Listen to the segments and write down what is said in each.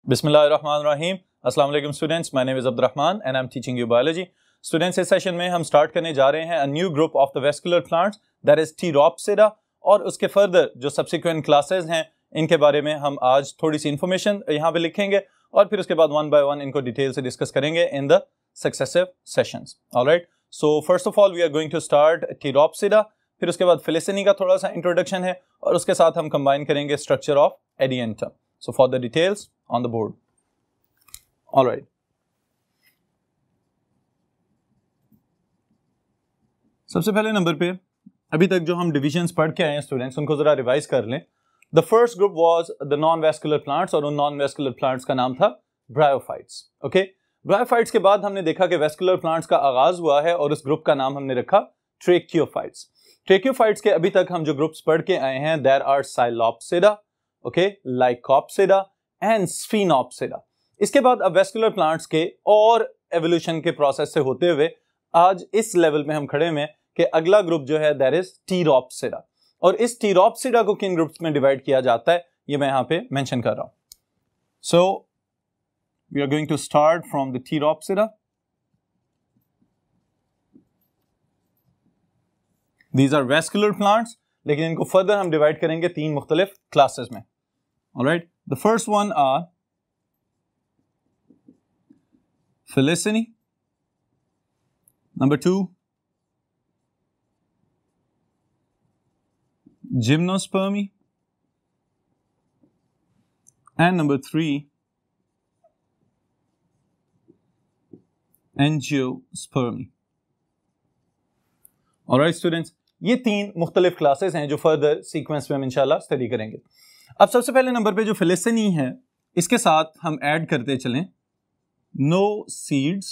बिस्मिल्लाहिर्रहमानिर्रहीम। अस्सलाम वालेकुम students, my name is Abdurrahman and I am teaching you biology. Students, इस सेशन में हम स्टार्ट करने जा रहे हैं a new group of the vascular plants that is Pteropsida, और उसके फर्दर जो सब्सिक्वेंट क्लासेस हैं इनके बारे में हम आज थोड़ी सी इंफॉर्मेशन यहाँ पे लिखेंगे और फिर उसके बाद वन बाय वन इनको डिटेल से डिस्कस करेंगे in the successive sessions. Alright, so first of all we are going to start Pteropsida, फिर उसके बाद फिलिसिनी का थोड़ा सा इंट्रोडक्शन है और उसके साथ हम कंबाइन करेंगे structure of Adiantum. So for the details on the board. Alright, सबसे पहले नंबर पे अभी तक जो हम डिविजन्स पढ़ के आए हैं स्टूडेंट्स, उनको जरा रिवाइज कर लें। The first group was the non vascular plants, और उन नॉन वेस्कुलर प्लांट्स का नाम था ब्रायोफाइट्स। ओके, ब्रायोफाइट्स के बाद हमने देखा कि वेस्कुलर प्लांट्स का आगाज हुआ है और उस ग्रुप का नाम हमने रखा ट्रेकियोफाइट्स। ट्रेकियोफाइट्स के अभी तक हम जो ग्रुप्स पढ़ के आए हैं, there are Psilopsida, okay, Lycopsida and Sphenopsida. इसके बाद अब वेस्कुलर प्लांट्स के और एवोल्यूशन के प्रोसेस से होते हुए आज इस लेवल में हम खड़े हैं कि अगला ग्रुप जो है दैट इज टीरोप्सिडा, और इस टीरोप्सिडा को किन ग्रुप्स में डिवाइड किया जाता है ये मैं यहां पे मेंशन कर रहा हूं। So we are going to start from the Pteropsida. These are vascular plants, लेकिन इनको फर्दर हम डिवाइड करेंगे तीन मुख्तलिफ क्लासेस में। Alright, the first one are Filicini, number 2 Gymnospermy, and number 3 Angiospermy. Alright students, ये तीन मुख्तलिफ क्लासेस हैं जो फर्दर सीक्वेंस में हम इंशाल्लाह स्टडी करेंगे। अब सबसे पहले नंबर पे जो Filicini है, इसके साथ हम ऐड करते चलें no seeds,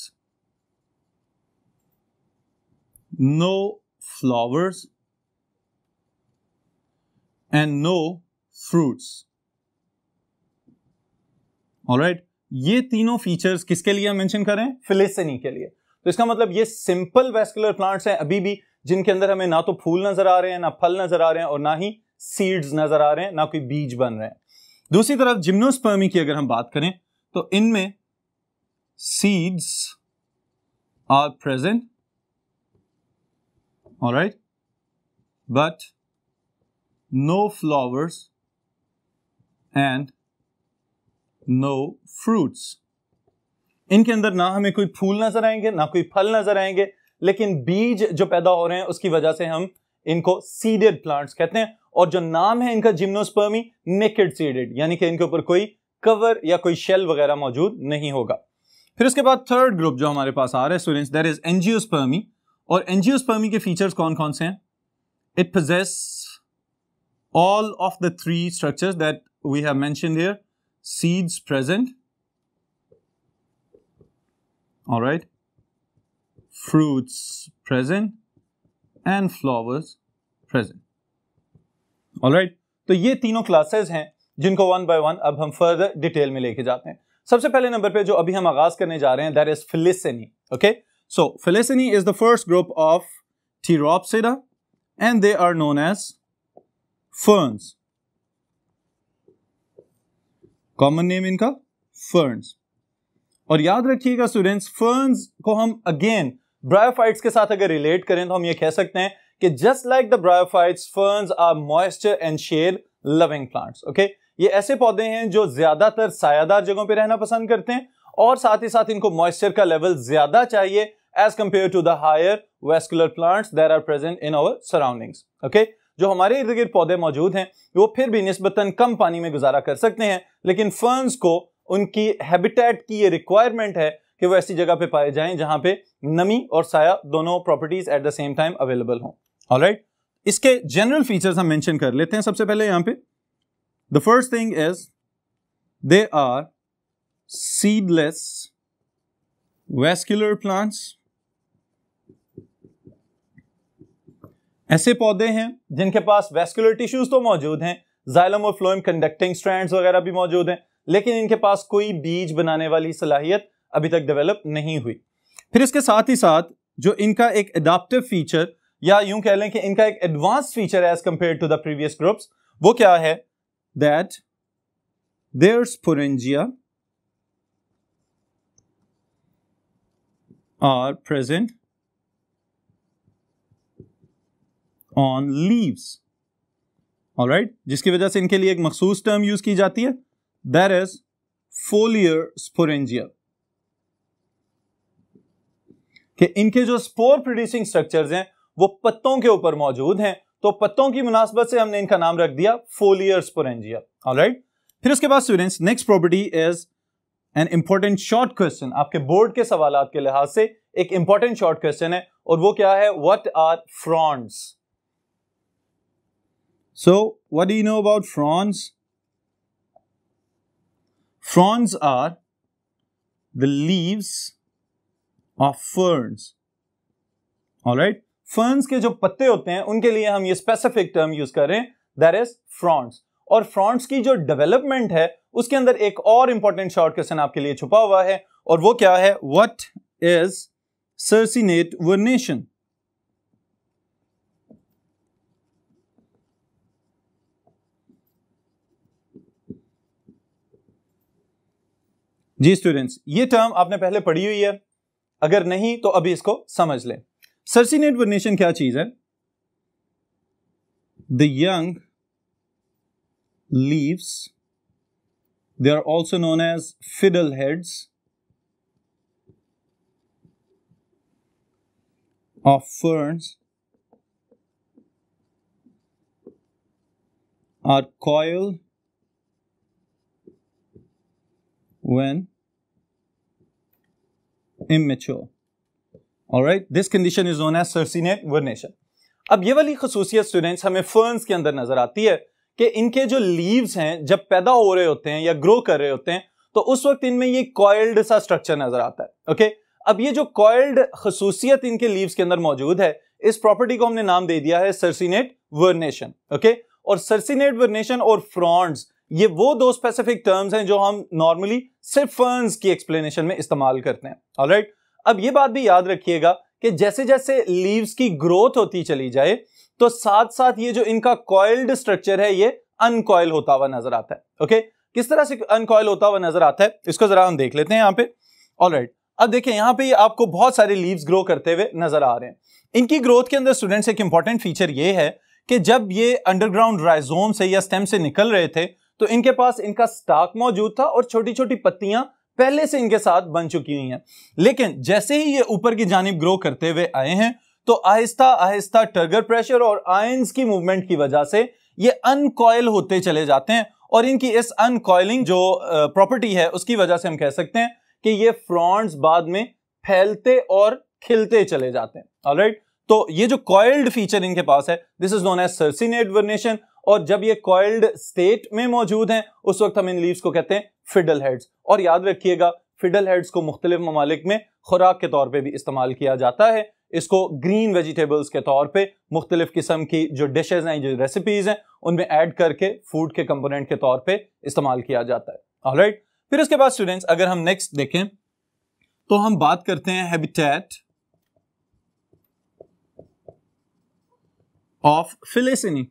no flowers and no fruits. Alright, ये तीनों फीचर्स किसके लिए हम मेंशन कर रहे हैं? फिलिसिनी के लिए। तो इसका मतलब ये सिंपल वेस्कुलर प्लांट्स हैं अभी भी, जिनके अंदर हमें ना तो फूल नजर आ रहे हैं, ना फल नजर आ रहे हैं, और ना ही सीड्स नजर आ रहे हैं, ना कोई बीज बन रहे हैं। दूसरी तरफ जिम्नोस्पर्मी की अगर हम बात करें तो इनमें seeds are present, all right, but no flowers and no fruits. इनके अंदर ना हमें कोई फूल नजर आएंगे, ना कोई फल नजर आएंगे, लेकिन बीज जो पैदा हो रहे हैं उसकी वजह से हम इनको सीडेड प्लांट्स कहते हैं। और जो नाम है इनका जिम्नोस्पर्मी, नेकेड सीडेड, यानी कि इनके ऊपर कोई कवर या कोई शेल वगैरह मौजूद नहीं होगा। फिर उसके बाद थर्ड ग्रुप जो हमारे पास आ रहा है स्टूडेंट्स, दैट इज एंजियोस्पर्मी। और एंजियोस्पर्मी के फीचर्स कौन कौन से हैं? It possesses all of the three structures that we have mentioned here, seeds present, alright, fruits present and flowers present. Alright, तो ये तीनों क्लासेस हैं जिनको वन बाय वन अब हम फर्दर डिटेल में लेके जाते हैं। सबसे पहले नंबर पे जो अभी हम आगाज करने जा रहे हैं that is Filicinae. Okay, so Filicinae is the first group of Pteropsida and they are known as ferns. Common name इनका फर्न्स। और याद रखिएगा स्टूडेंट्स, फर्न्स को हम अगेन ब्रायोफाइट्स के साथ अगर रिलेट करें तो हम ये कह सकते हैं कि just like the bryophytes, ferns are moisture and shade loving plants. Okay, ये ऐसे पौधे हैं जो ज्यादातर सायादार जगहों पे रहना पसंद करते हैं और साथ ही साथ इनको मॉइस्चर का लेवल ज्यादा चाहिए as compared to the higher vascular plants that are present in our surroundings. Okay, जो हमारे इर्द गिर्द पौधे मौजूद हैं वो फिर भी निस्बतन कम पानी में गुजारा कर सकते हैं, लेकिन फर्न्स को उनकी हैबिटेट की ये रिक्वायरमेंट है कि वो ऐसी जगह पे पाए जाएं जहां पे नमी और साया दोनों properties at the same time available हों। ऑलराइट, इसके जनरल फीचर्स हम मेंशन कर लेते हैं। सबसे पहले यहां पे the first thing is they are seedless vascular plants. ऐसे पौधे हैं जिनके पास वेस्कुलर टिश्यूज तो मौजूद हैं, जाइलम और फ्लोएम कंडक्टिंग स्ट्रैंड्स वगैरह भी मौजूद हैं, लेकिन इनके पास कोई बीज बनाने वाली सलाहियत अभी तक डेवलप नहीं हुई। फिर इसके साथ ही साथ जो इनका एक एडाप्टिव फीचर, या यूं कह लें कि इनका एक advance feature as compared to the previous groups, वो क्या है? that their sporangia are present on leaves. Alright, जिसकी वजह से इनके लिए एक मखसूस टर्म यूज की जाती है, दैट इज फोलियर स्पोरेंजिया, कि इनके जो स्पोर प्रोड्यूसिंग स्ट्रक्चर्स हैं वो पत्तों के ऊपर मौजूद हैं, तो पत्तों की मुनासबत से हमने इनका नाम रख दिया फोलियर स्पोरेंजिया. ऑलराइट, फिर उसके बाद students next property is an important short question. आपके बोर्ड के सवालात के लिहाज से एक इंपॉर्टेंट शॉर्ट क्वेश्चन है, और वो क्या है? What are fronds? So, what do you know about fronds? Fronds are the leaves of ferns. Alright? Ferns के जो पत्ते होते हैं उनके लिए हम ये specific term use कर रहे हैं, that is fronds. और fronds की जो development है उसके अंदर एक और important short question आपके लिए छुपा हुआ है, और वो क्या है? What is circinate vernation? जी स्टूडेंट्स, ये टर्म आपने पहले पढ़ी हुई है, अगर नहीं तो अभी इसको समझ लें. सर्सिनेट वर्नेशन क्या चीज है? The young leaves, they are also known as fiddle heads of ferns are coiled when immature. Alright, this condition is known as circinate vernation. अब ये वाली खसूसियत स्टूडेंट्स हमें फर्न्स के अंदर नजर आती है कि इनके जो लीव्स हैं जब पैदा हो रहे होते हैं या ग्रो कर रहे होते हैं तो उस वक्त इनमें ये कॉइल्ड सा स्ट्रक्चर नजर आता है. ओके, अब ये जो कॉइल्ड खसूसियत इनके लीव्स के अंदर मौजूद है, इस प्रॉपर्टी को हमने नाम दे दिया है सर्सिनेट वर्नेशन. ओके, और सर्सिनेट वर्नेशन और फ्रॉन्ड्स ये वो दो स्पेसिफिक टर्म्स हैं जो हम नॉर्मली सिर्फ फर्न्स की एक्सप्लेनेशन में इस्तेमाल करते हैं. ऑलराइट, अब ये बात भी याद रखिएगा कि जैसे जैसे लीव्स की ग्रोथ होती चली जाए तो साथ साथ ये जो इनका कॉइल्ड स्ट्रक्चर है ये अनकॉइल होता हुआ नजर आता है. ओके, किस तरह से अनकॉइल होता हुआ नजर आता है इसको जरा हम देख लेते हैं यहाँ पे. ऑलराइट, अब देखिए यहाँ पे आपको बहुत सारे लीव्स ग्रो करते हुए नजर आ रहे हैं. इनकी ग्रोथ के अंदर स्टूडेंट्स एक इंपॉर्टेंट फीचर ये है कि जब ये अंडरग्राउंड राइजोम से या स्टेम से निकल रहे थे तो इनके पास इनका स्टाक मौजूद था और छोटी छोटी पत्तियां पहले से इनके साथ बन चुकी हुई हैं. लेकिन जैसे ही ये ऊपर की जानिब ग्रो करते हुए आए हैं तो आहिस्ता आहिस्ता टर्गर प्रेशर और आयंस की मूवमेंट की वजह से ये अनकॉइल होते चले जाते हैं, और इनकी इस अनकॉइलिंग जो प्रॉपर्टी है उसकी वजह से हम कह सकते हैं कि ये फ्रॉन्ड्स बाद में फैलते और खिलते चले जाते हैं. ऑलराइट, तो ये जो कॉइल्ड फीचर इनके पास है this is known as circinate vernation, और जब ये कॉइल्ड स्टेट में मौजूद हैं उस वक्त हम इन लीव्स को कहते हैं फिडल हेड्स. और याद रखिएगा फिडल हेड्स को मुख्तलिफ ममालिक में खुराक के तौर पे भी इस्तेमाल किया जाता है. इसको ग्रीन वेजिटेबल्स के तौर पे मुख्तलिफ किस्म की जो डिशेज हैं, जो रेसिपीज हैं, उनमें ऐड करके फूड के कंपोनेंट के तौर पे इस्तेमाल किया जाता है. ऑलराइट, फिर उसके बाद स्टूडेंट्स अगर हम नेक्स्ट देखें तो हम बात करते हैं हैबिटेट ऑफ फिलिसिनी,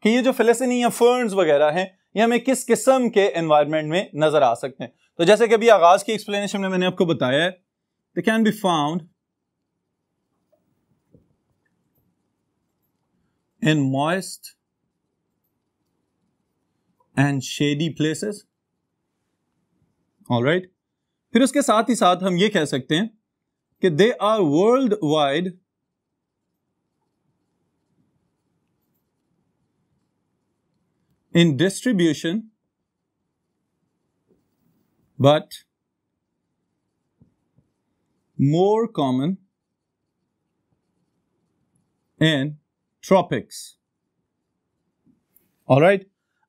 कि ये जो फिलिसिनी या फर्न्स वगैरह हैं ये हमें किस किस्म के एनवायरनमेंट में नजर आ सकते हैं. तो जैसे कि अभी आगाज की एक्सप्लेनेशन में मैंने आपको बताया है, they can be found in moist and shady places. Alright, फिर उसके साथ ही साथ हम ये कह सकते हैं कि they are world wide in distribution but more common in tropics. Alright,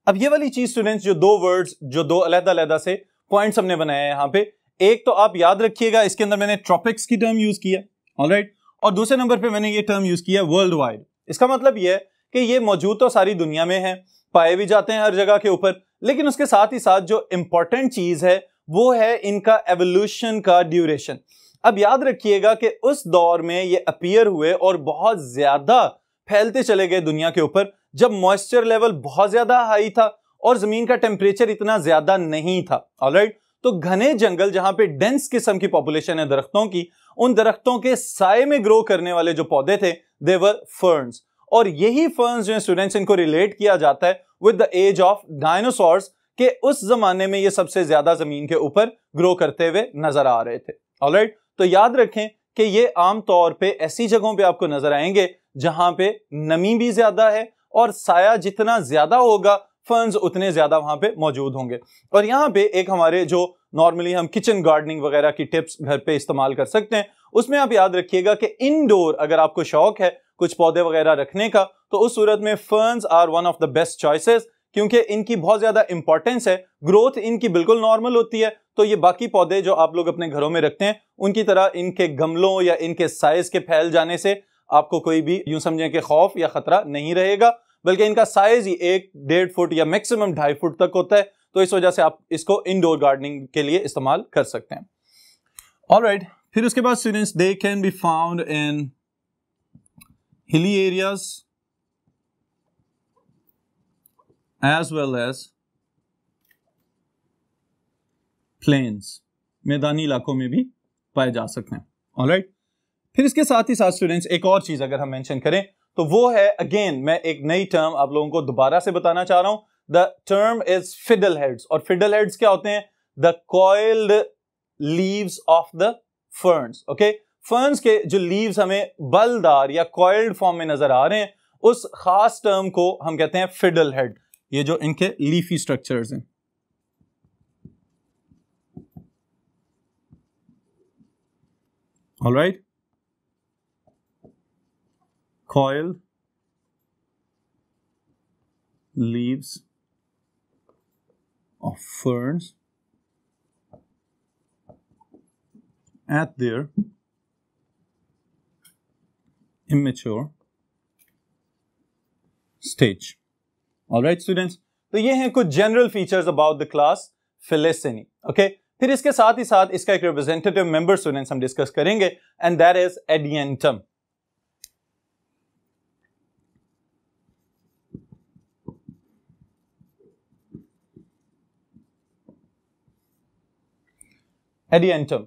अब ये वाली चीज स्टूडेंट्स जो दो वर्ड्स, जो दो अलग-अलग से पॉइंट्स हमने बनाए हैं यहां पे, एक तो आप याद रखिएगा इसके अंदर मैंने ट्रॉपिक्स की टर्म यूज किया. ऑलराइट, और दूसरे नंबर पे मैंने ये टर्म यूज किया वर्ल्ड वाइड. इसका मतलब ये है कि ये मौजूद तो सारी दुनिया में है, पाए भी जाते हैं हर जगह के ऊपर, लेकिन उसके साथ ही साथ जो इंपॉर्टेंट चीज है वो है इनका एवोल्यूशन का ड्यूरेशन. अब याद रखिएगा कि उस दौर में ये अपीयर हुए और बहुत ज्यादा फैलते चले गए दुनिया के ऊपर जब मॉइस्चर लेवल बहुत ज्यादा हाई था और जमीन का टेम्परेचर इतना ज्यादा नहीं था. ऑलराइट, तो घने जंगल जहां पे डेंस किस्म की पॉपुलेशन है दरख्तों की, उन दरख्तों के साए में ग्रो करने वाले जो पौधे थे दे वर फर्न्स। और यही फर्न्स जो स्टूडेंट्स, इनको रिलेट किया जाता है with the age of dinosaurs, के उस जमाने में ये सबसे ज्यादा जमीन के ऊपर ग्रो करते हुए नजर आ रहे थे। ऑलराइट, तो याद रखें कि ये आमतौर पे ऐसी जगहों पे आपको नजर आएंगे जहां पे नमी भी ज्यादा है और साया जितना ज्यादा होगा फर्न्स उतने ज्यादा वहां पे मौजूद होंगे। और यहाँ पे एक हमारे जो नॉर्मली हम किचन गार्डनिंग वगैरह की टिप्स घर पे इस्तेमाल कर सकते हैं, उसमें आप याद रखिएगा कि इनडोर अगर आपको शौक है कुछ पौधे वगैरह रखने का, तो उस सूरत में ferns are one of the best choices, क्योंकि इनकी बहुत ज्यादा इंपॉर्टेंस है, ग्रोथ इनकी बिल्कुल नॉर्मल होती है। तो ये बाकी पौधे जो आप लोग अपने घरों में रखते हैं उनकी तरह इनके गमलों या इनके साइज के फैल जाने से आपको कोई भी यूं समझें कि खौफ या खतरा नहीं रहेगा, बल्कि इनका साइज ही 1-1.5 फुट या मैक्सिमम 2.5 फुट तक होता है। तो इस वजह से आप इसको इंडोर गार्डनिंग के लिए इस्तेमाल कर सकते हैं। ऑलराइट, फिर उसके बाद students, they can be found in hilly areas as well as plains, मैदानी इलाकों में भी पाए जा सकते हैं। ऑलराइट, फिर इसके साथ ही साथ स्टूडेंट्स एक और चीज अगर हम मेंशन करें तो वो है, अगेन मैं एक नई टर्म आप लोगों को दोबारा से बताना चाह रहा हूं, the term is fiddle heads. और फिडल हेड्स क्या होते हैं? The coiled leaves of the ferns. Okay, ferns के जो लीव्स हमें बलदार या कॉइल्ड फॉर्म में नजर आ रहे हैं, उस खास टर्म को हम कहते हैं फिडल हेड, ये जो इनके लीफी स्ट्रक्चर्स हैं। Alright, coiled leaves of ferns at their immature stage. All right, students, तो ये हैं कुछ general features about the class Filicinae. Okay, फिर इसके साथ ही साथ इसका एक रिप्रेजेंटेटिव मेंबर स्टूडेंट्स हम डिस्कस करेंगे, and that is Adiantum. Adiantum,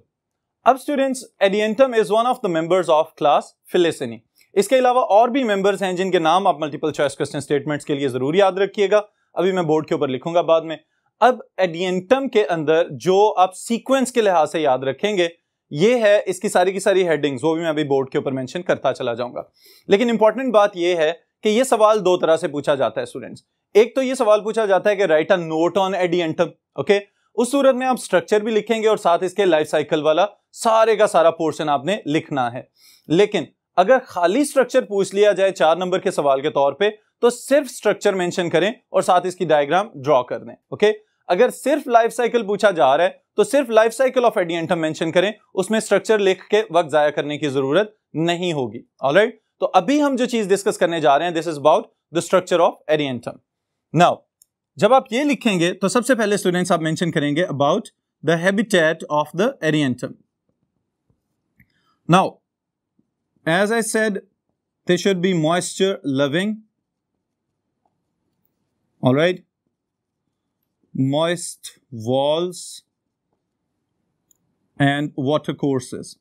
अब students Adiantum is one of the members of class Filicinae. इसके अलावा और भी मेंबर्स हैं जिनके नाम आप मल्टीपल चॉइस क्वेश्चन स्टेटमेंट्स के लिए जरूर याद रखिएगा, अभी मैं बोर्ड के ऊपर लिखूंगा बाद में। अब एडियंटम के अंदर जो आप सीक्वेंस के लिहाज से याद रखेंगे ये है, इसकी सारी की सारी हेडिंग्स वो भी मैं अभी बोर्ड के ऊपर मेंशन करता चला जाऊंगा। लेकिन इंपॉर्टेंट बात ये है कि ये सवाल दो तरह से पूछा जाता है स्टूडेंट्स। एक तो ये सवाल पूछा जाता है कि write a note on Adiantum. Okay, उस सूरत में आप स्ट्रक्चर भी लिखेंगे और साथ इसके लाइफ साइकिल वाला सारे का सारा पोर्शन आपने लिखना है। लेकिन अगर खाली स्ट्रक्चर पूछ लिया जाए 4 नंबर के सवाल के तौर पे, तो सिर्फ स्ट्रक्चर मेंशन करें और साथ इसकी डायग्राम ड्रॉ कर दें। ओके, अगर सिर्फ लाइफ साइकिल पूछा जा रहा है तो सिर्फ life cycle of Adiantum mention करें, उसमें स्ट्रक्चर लिख के वक्त जाया करने की जरूरत नहीं होगी। ऑलराइट, तो अभी हम जो चीज डिस्कस करने जा रहे हैं, this is about the structure of Adiantum. Now जब आप ये लिखेंगे तो सबसे पहले स्टूडेंट्स आप मेंशन करेंगे about the habitat of the Adiantum. Now as I said, they should be moisture loving. All right, moist walls and water courses.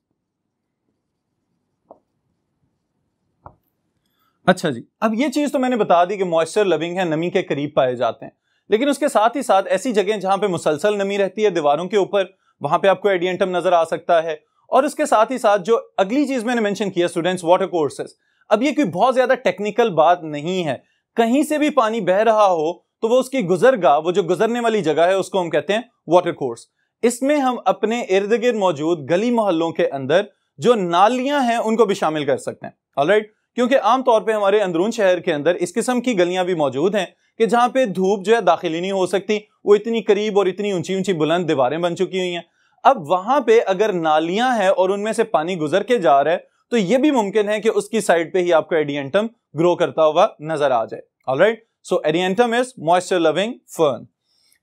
अच्छा जी, अब ये चीज तो मैंने बता दी कि मॉइस्चर लविंग है, नमी के करीब पाए जाते हैं। लेकिन उसके साथ ही साथ ऐसी जगह जहां पे मुसलसल नमी रहती है दीवारों के ऊपर, वहां पे आपको एडियंटम नजर आ सकता है। और उसके साथ ही साथ जो अगली चीज मैंने मेंशन किया स्टूडेंट्स, वाटर कोर्सेस। अब ये कोई बहुत ज्यादा टेक्निकल बात नहीं है, कहीं से भी पानी बह रहा हो तो वो उसकी गुजरगाह, वो जो गुजरने वाली जगह है उसको हम कहते हैं वाटर कोर्स। इसमें हम अपने इर्द गिर्द मौजूद गली मोहल्लों के अंदर जो नालियां हैं उनको भी शामिल कर सकते हैं। ऑलराइट, क्योंकि आमतौर पर हमारे अंदरून शहर के अंदर इस किस्म की गलियां भी मौजूद हैं कि जहां पे धूप जो है दाखिली नहीं हो सकती, वो इतनी करीब और इतनी ऊंची ऊंची बुलंद दीवारें बन चुकी हुई हैं। अब वहां पे अगर नालियां हैं और उनमें से पानी गुजर के जा रहा है तो यह भी मुमकिन है कि उसकी साइड पे ही आपको एडियंटम ग्रो करता हुआ नजर आ जाए। Alright, so Adiantum is moisture loving fern.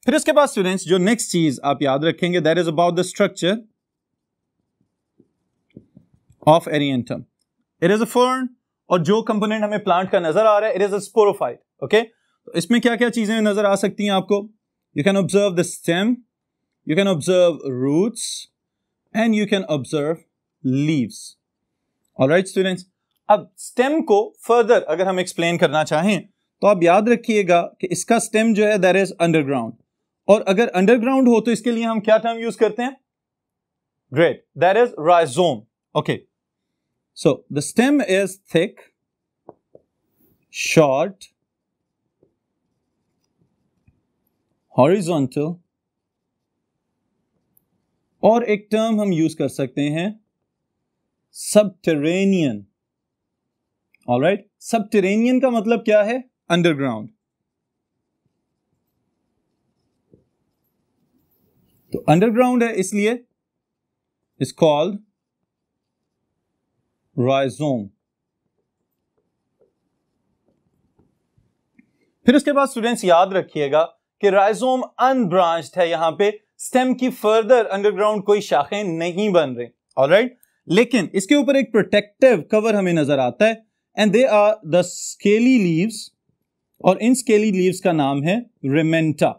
फिर उसके बाद स्टूडेंट्स जो नेक्स्ट चीज आप याद रखेंगे, that is about the structure of Adiantum. It is a fern, और जो कंपोनेंट हमें प्लांट का नजर आ रहा है it is a sporophyte. Okay, तो इसमें क्या क्या चीजें नजर आ सकती हैं आपको? You can observe the stem, you can observe roots and you can observe leaves. All right students, अब स्टेम को फर्दर अगर हम एक्सप्लेन करना चाहें तो आप याद रखिएगा कि इसका स्टेम जो है दैट इज अंडरग्राउंड, और अगर अंडरग्राउंड हो तो इसके लिए हम क्या टर्म यूज करते हैं? Great, that is rhizome. Okay, so the stem is thick, short, horizontal, और एक टर्म हम यूज कर सकते हैं सबटेरेनियन. ऑलराइट, सबटेरेनियन का मतलब क्या है? अंडरग्राउंड. तो अंडरग्राउंड है इसलिए इज कॉल्ड राइजोम. फिर उसके बाद स्टूडेंट्स याद रखिएगा कि राइजोम अनब्रांच्ड है, यहां पे स्टेम की फर्दर अंडरग्राउंड कोई शाखें नहीं बन रही. ऑलराइट, लेकिन इसके ऊपर एक प्रोटेक्टिव कवर हमें नजर आता है and they are the scaly leaves, और इन स्केली लीव्स का नाम है ramenta.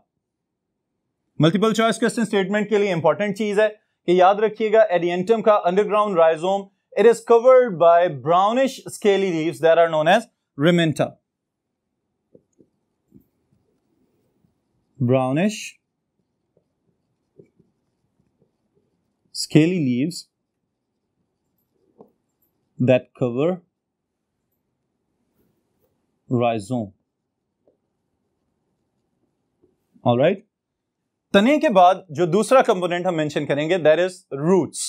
Multiple choice question statement के लिए इंपॉर्टेंट चीज है कि याद रखिएगा एडियंटम का underground rhizome it is covered by brownish scaly leaves that are known as ramenta. Brownish scaly leaves that cover rhizome. All right. तने के बाद जो दूसरा कंपोनेंट हम मेंशन करेंगे दैट इज रूट्स.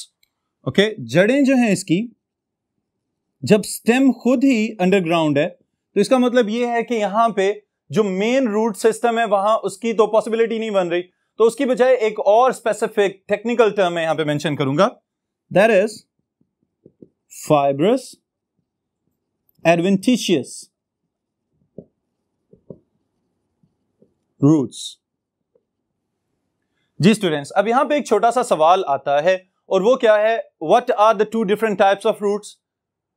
ओके, जड़ें जो हैं इसकी, जब स्टेम खुद ही अंडरग्राउंड है तो इसका मतलब यह है कि यहां पे जो मेन रूट सिस्टम है वहां उसकी तो पॉसिबिलिटी नहीं बन रही, तो उसकी बजाय एक और स्पेसिफिक टेक्निकल टर्म मैं यहां पे मेंशन करूंगा, that is fibrous adventitious roots. जी स्टूडेंट्स, अब यहां पे एक छोटा सा सवाल आता है और वो क्या है? What are the two different types of roots?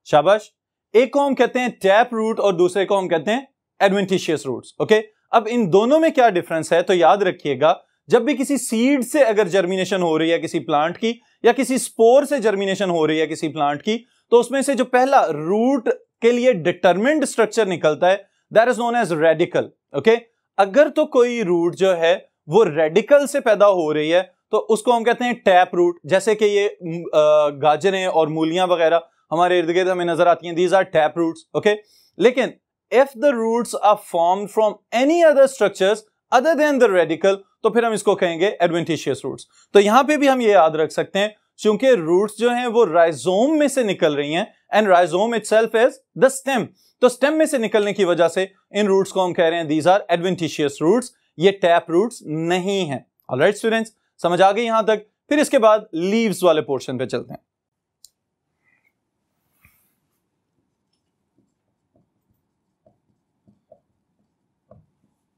शाबाश, एक को हम कहते हैं टैप रूट और दूसरे को हम कहते हैं एडवेंटिशियस रूट्स. ओके, अब इन दोनों में क्या डिफरेंस है? तो याद रखिएगा जब भी किसी सीड से अगर जर्मिनेशन हो रही है किसी प्लांट की, या किसी स्पोर से जर्मिनेशन हो रही है किसी प्लांट की, तो उसमें से जो पहला रूट के लिए डिटरमिन्ड स्ट्रक्चर निकलता है that is known as radicle. Okay, अगर तो कोई रूट जो है वो रेडिकल से पैदा हो रही है तो उसको हम कहते हैं टैप रूट. जैसे कि ये गाजरें और मूलियां वगैरह हमारे इर्द गिर्द हमें नजर आती हैं, these are tap roots. Okay, लेकिन if the roots are formed from any other structures other than the radicle, तो फिर हम इसको कहेंगे एडवेंटिशियस रूट्स. तो यहां पे भी हम ये याद रख सकते हैं क्योंकि रूट्स जो हैं वो राइजोम में से निकल रही हैं and rhizome itself is the stem. तो स्टेम में से निकलने की वजह से इन रूट्स को हम कह रहे हैं दीज आर एडवेंटिशियस रूट्स, ये टैप रूट्स नहीं है. ऑलराइट स्टूडेंट्स, समझ आ गई यहां तक? फिर इसके बाद लीव्स वाले पोर्शन पे चलते हैं.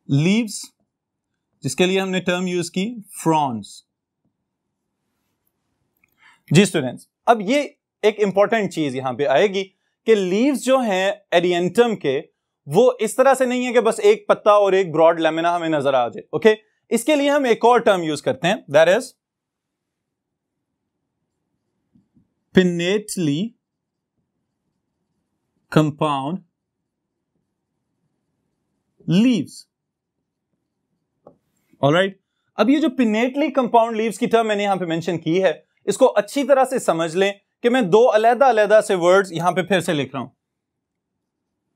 लीव्स, जिसके लिए हमने टर्म यूज की फ्रॉन्स. जी स्टूडेंट्स, अब ये एक इंपॉर्टेंट चीज यहां पे आएगी कि लीव्स जो हैं एडियंटम के वो इस तरह से नहीं है कि बस एक पत्ता और एक ब्रॉड लेमिना हमें नजर आ जाए. ओके, इसके लिए हम एक और टर्म यूज करते हैं that is pinnately compound leaves. Alright, अब ये जो पिनेटली कंपाउंड लीव्स की टर्म मैंने यहां पे मेंशन की है, इसको अच्छी तरह से समझ लें कि मैं दो अलग अलग से वर्ड्स यहां पे फिर से लिख रहा हूं.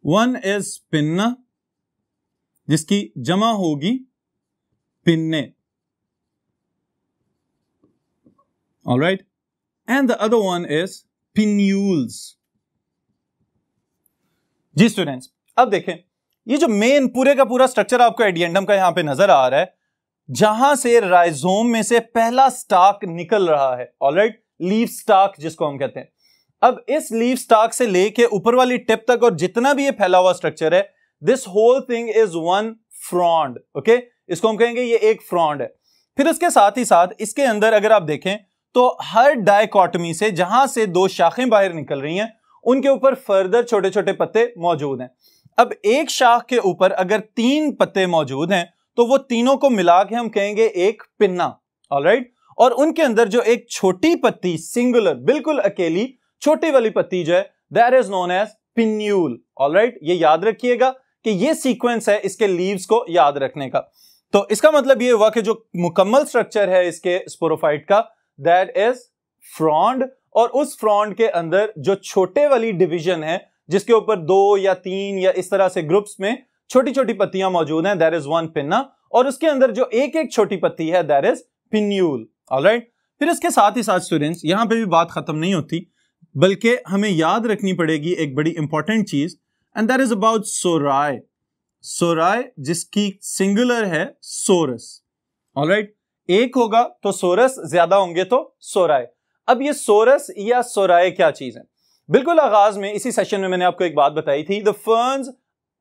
वन इज पिन्ना, जिसकी जमा होगी pinnae. Alright, and the other one is pinnules. जी स्टूडेंट्स, अब देखें ये जो मेन पूरे का पूरा स्ट्रक्चर आपको एडियंडम का यहां पे नजर आ रहा है, जहां से राइजोम में से पहला स्टाक निकल रहा है. ऑलराइट, लीफ स्टाक जिसको हम कहते हैं. अब इस लीफ स्टाक से लेके ऊपर वाली टिप तक और जितना भी ये फैला हुआ स्ट्रक्चर है, this whole thing is one frond. Okay, इसको हम कहेंगे ये एक फ्रॉन्ड है. फिर उसके साथ ही साथ इसके अंदर अगर आप देखें तो हर डायकॉटमी से जहां से दो शाखें बाहर निकल रही हैं उनके ऊपर फर्दर छोटे छोटे पत्ते मौजूद हैं. अब एक शाख के ऊपर अगर 3 पत्ते मौजूद हैं तो वो तीनों को मिला के हम कहेंगे एक पिन्ना. ऑलराइट, और उनके अंदर जो एक छोटी पत्ती सिंगुलर बिल्कुल अकेली छोटी वाली पत्ती जो है that is known as pinnule. Alright, ये याद रखिएगा कि ये सीक्वेंस है इसके लीव्स को याद रखने का। तो इसका मतलब ये हुआ कि जो मुकम्मल स्ट्रक्चर है इसके स्पोरोफाइट का दैट इज फ्रॉन्ड, और उस फ्रॉन्ड के अंदर जो छोटे वाली डिवीजन है जिसके ऊपर 2 या 3 या इस तरह से ग्रुप्स में छोटी छोटी पत्तियां मौजूद हैं दैट इज वन पिन्ना, और उसके अंदर जो एक एक छोटी पत्ती है दैट इज पिन्यूल। ऑलराइट, फिर इसके साथ ही साथ स्टूडेंट्स यहां पे भी बात खत्म नहीं होती, बल्कि हमें याद रखनी पड़ेगी एक बड़ी इंपॉर्टेंट चीज, एंड दैट इज अबाउट सोराय। सोराय जिसकी सिंगुलर है सोरस। ऑलराइट, एक होगा तो सोरस, ज्यादा होंगे तो सोराय। अब ये सोरस या सोराय क्या चीज है? बिल्कुल आगाज में इसी सेशन में मैंने आपको एक बात बताई थी, द फर्न्स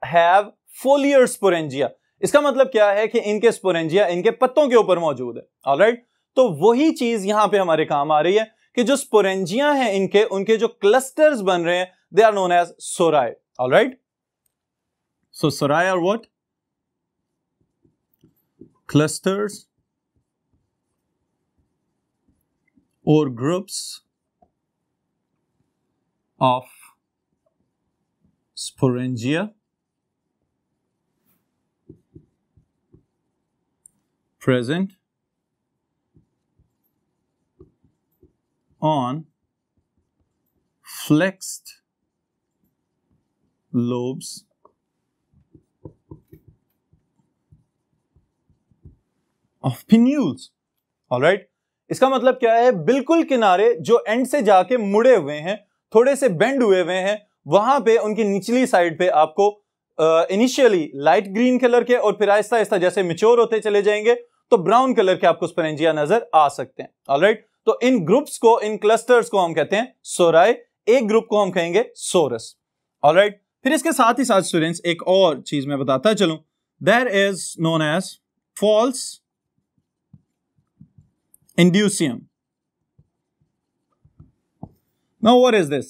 हैव फोलियर स्पोरेंजिया। इसका मतलब क्या है कि इनके स्पोरेंजिया इनके पत्तों के ऊपर मौजूद है। ऑलराइट, तो वही चीज यहां पे हमारे काम आ रही है कि जो स्पोरेंजिया हैं इनके, उनके जो क्लस्टर्स बन रहे हैं they are known as sori. Alright, so sori are what? Clusters or groups of sporangia present on flexed lobes of pinnules. All right, इसका मतलब क्या है? बिल्कुल किनारे जो एंड से जाके मुड़े हुए हैं, थोड़े से बेंड हुए हुए हैं, वहां पे उनकी निचली साइड पे आपको इनिशियली लाइट ग्रीन कलर के और फिर आहिस्ता आहिस्ता जैसे मैच्योर होते चले जाएंगे तो ब्राउन कलर के आपको स्पोरेंजिया नजर आ सकते हैं। ऑलराइट, तो इन ग्रुप्स को, इन क्लस्टर्स को हम कहते हैं सोराय, एक ग्रुप को हम कहेंगे सोरस। ऑलराइट, फिर इसके साथ ही साथ स्टूडेंट्स एक और चीज मैं बताता चलूं, that is known as false indusium. Now what is this?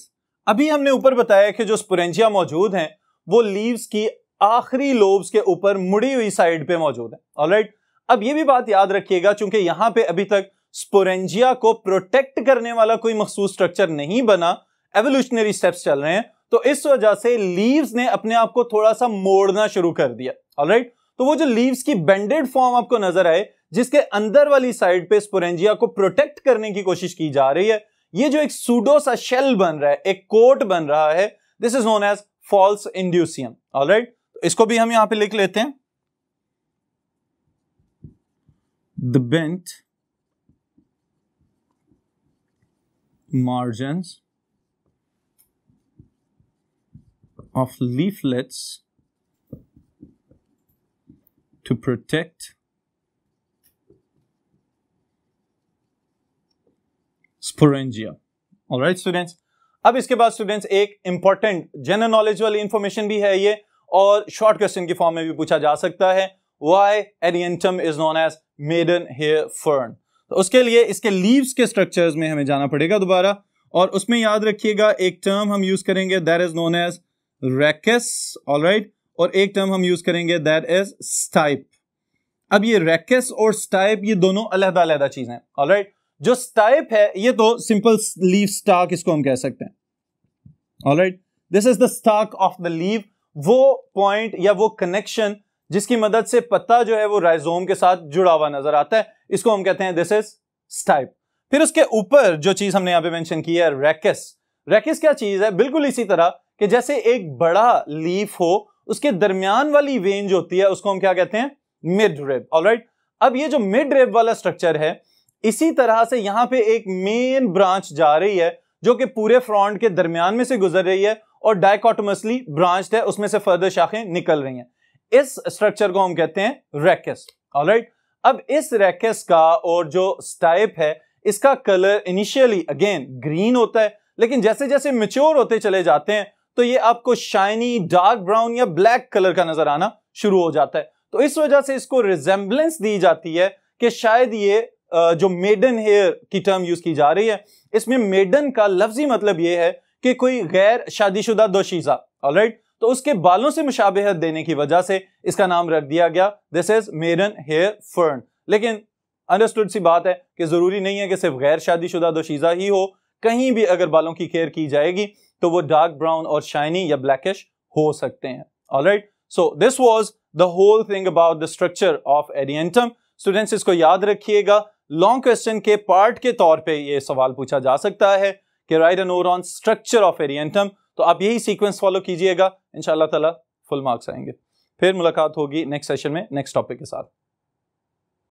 अभी हमने ऊपर बताया कि जो स्पोरेंजिया मौजूद हैं वो लीव्स की आखिरी लोब्स के ऊपर मुड़ी हुई साइड पे मौजूद है। ऑलराइट, अब ये भी बात याद रखिएगा चूंकि यहां पे अभी तक स्पोरेंजिया को प्रोटेक्ट करने वाला कोई मखसूस स्ट्रक्चर नहीं बना, एवोल्यूशनरी स्टेप्स चल रहे हैं, तो इस वजह से लीव्स ने अपने आप को थोड़ा सा मोड़ना शुरू कर दिया। ऑलराइट, तो वो जो लीव्स की बेंडेड फॉर्म आपको नजर आए जिसके अंदर वाली साइड पे स्पोरेंजिया को प्रोटेक्ट करने की कोशिश की जा रही है, ये जो एक सूडो सा शेल बन रहा है, एक कोट बन रहा है, this is known as false indusium. Alright, तो इसको भी हम यहां पे लिख लेते हैं, the bent margins of leaflets to protect sporangia. All right students, अब इसके बाद स्टूडेंट्स एक इंपॉर्टेंट जनरल नॉलेज वाली इंफॉर्मेशन भी है ये, और शॉर्ट क्वेश्चन की फॉर्म में भी पूछा जा सकता है, why Adiantum is known as maiden hair fern. तो उसके लिए इसके लीव्स के स्ट्रक्चर्स में हमें जाना पड़ेगा दोबारा, और उसमें याद रखिएगा एक टर्म हम यूज करेंगे that is known as rachis. Alright, और एक टर्म हम यूज करेंगे दैट इज स्टाइप। अब ये रैकस और स्टाइप ये दोनों अलग-अलग चीजें हैं। ऑलराइट, जो स्टाइप है ये तो सिंपल लीव स्टाक इसको हम कह सकते हैं। Alright, this is the stock of the leave, वो पॉइंट या वो कनेक्शन जिसकी मदद से पत्ता जो है वो राइजोम के साथ जुड़ा हुआ नजर आता है, इसको हम कहते हैं दिस इज स्टाइप। फिर उसके ऊपर जो चीज हमने यहां पे मेंशन की है रैकस। रैकस क्या चीज है? बिल्कुल इसी तरह कि जैसे एक बड़ा लीफ हो, उसके दरमियान वाली वेन जो होती है उसको हम क्या कहते हैं? Mid rib. ऑलराइट, अब ये जो मिड रिब वाला स्ट्रक्चर है, इसी तरह से यहां पे एक मेन ब्रांच जा रही है जो कि पूरे फ्रंट के दरमियान में से गुजर रही है और डायकोटोमसली ब्रांच्ड है, उसमें से फर्दर शाखें निकल रही हैं। इस स्ट्रक्चर को हम कहते हैं रैकस। ऑलराइट, अब इस रैकस का और जो स्टाइप है इसका कलर इनिशियली अगेन ग्रीन होता है, लेकिन जैसे जैसे मैच्योर होते चले जाते हैं तो ये आपको शाइनी डार्क ब्राउन या ब्लैक कलर का नजर आना शुरू हो जाता है। तो इस वजह से इसको रिजेंबलेंस दी जाती है कि शायद ये जो मेडन हेयर की टर्म यूज की जा रही है, इसमें मेडन का लफ्जी मतलब ये है कि कोई गैर शादीशुदा दोशीजा। ऑलराइट, तो उसके बालों से मुशाबहत देने की वजह से इसका नाम रख दिया गया this is maiden hair fern. लेकिन अंडरस्टूड सी बात है कि जरूरी नहीं है कि सिर्फ गैर शादीशुदा दोशीजा ही हो, कहीं भी अगर बालों की केयर की जाएगी तो वो डार्क ब्राउन और शाइनी या ब्लैकिश हो सकते हैं। Alright, so this was the whole thing about the structure of arientum. Students इसको याद रखिएगा, लॉन्ग क्वेश्चन के पार्ट के तौर पे ये सवाल पूछा जा सकता है कि write a note on structure of arientum. तो आप यही सीक्वेंस फॉलो कीजिएगा, इंशाअल्लाह ताला फुल मार्क्स आएंगे। फिर मुलाकात होगी नेक्स्ट सेशन में नेक्स्ट टॉपिक के साथ।